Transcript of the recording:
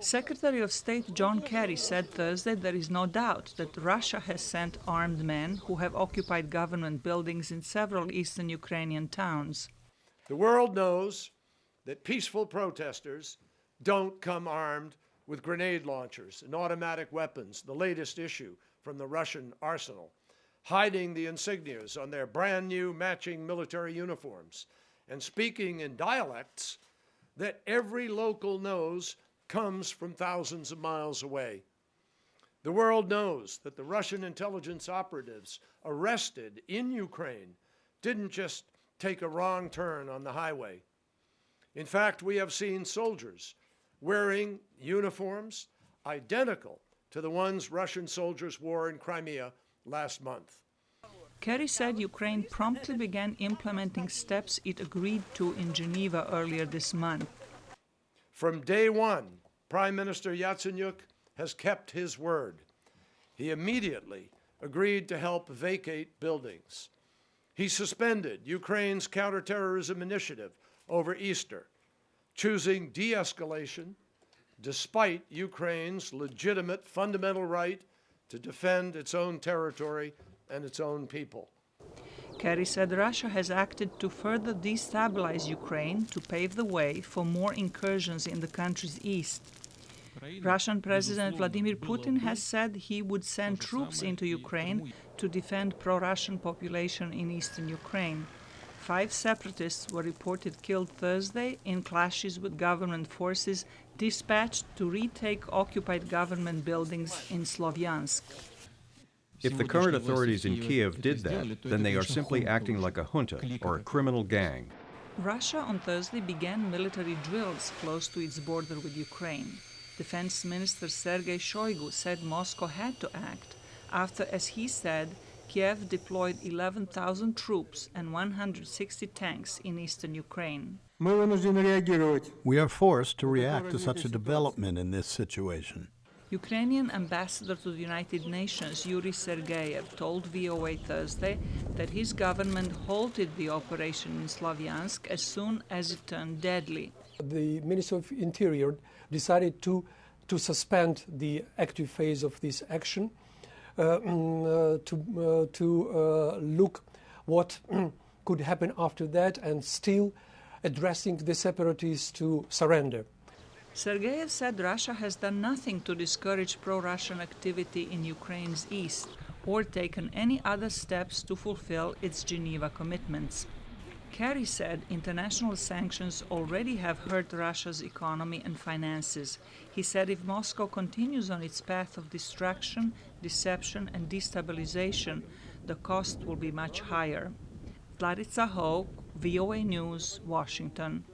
Secretary of State John Kerry said Thursday there is no doubt that Russia has sent armed men who have occupied government buildings in several eastern Ukrainian towns. The world knows that peaceful protesters don't come armed with grenade launchers and automatic weapons, the latest issue from the Russian arsenal, hiding the insignias on their brand new matching military uniforms, and speaking in dialects that every local knows comes from thousands of miles away. The world knows that the Russian intelligence operatives arrested in Ukraine didn't just take a wrong turn on the highway. In fact, we have seen soldiers wearing uniforms identical to the ones Russian soldiers wore in Crimea last month. Kerry said Ukraine promptly began implementing steps it agreed to in Geneva earlier this month. From day one, Prime Minister Yatsenyuk has kept his word. He immediately agreed to help vacate buildings. He suspended Ukraine's counterterrorism initiative over Easter, choosing de-escalation despite Ukraine's legitimate fundamental right to defend its own territory and its own people. Kerry said Russia has acted to further destabilize Ukraine to pave the way for more incursions in the country's east. Russian President Vladimir Putin has said he would send troops into Ukraine to defend pro-Russian population in eastern Ukraine. 5 separatists were reported killed Thursday in clashes with government forces dispatched to retake occupied government buildings in Slovyansk. If the current authorities in Kiev did that, then they are simply acting like a junta or a criminal gang. Russia on Thursday began military drills close to its border with Ukraine. Defense Minister Sergei Shoigu said Moscow had to act after, as he said, Kiev deployed 11,000 troops and 160 tanks in eastern Ukraine. We are forced to react to such a development in this situation. Ukrainian ambassador to the United Nations, Yuriy Sergeyev, told VOA Thursday that his government halted the operation in Slovyansk as soon as it turned deadly. The Minister of Interior decided to suspend the active phase of this action to look what could happen after that and still addressing the separatists to surrender. Sergeyev said Russia has done nothing to discourage pro-Russian activity in Ukraine's east or taken any other steps to fulfill its Geneva commitments. Kerry said international sanctions already have hurt Russia's economy and finances. He said if Moscow continues on its path of destruction, deception and destabilization, the cost will be much higher. Zlatica Hoke, VOA News, Washington.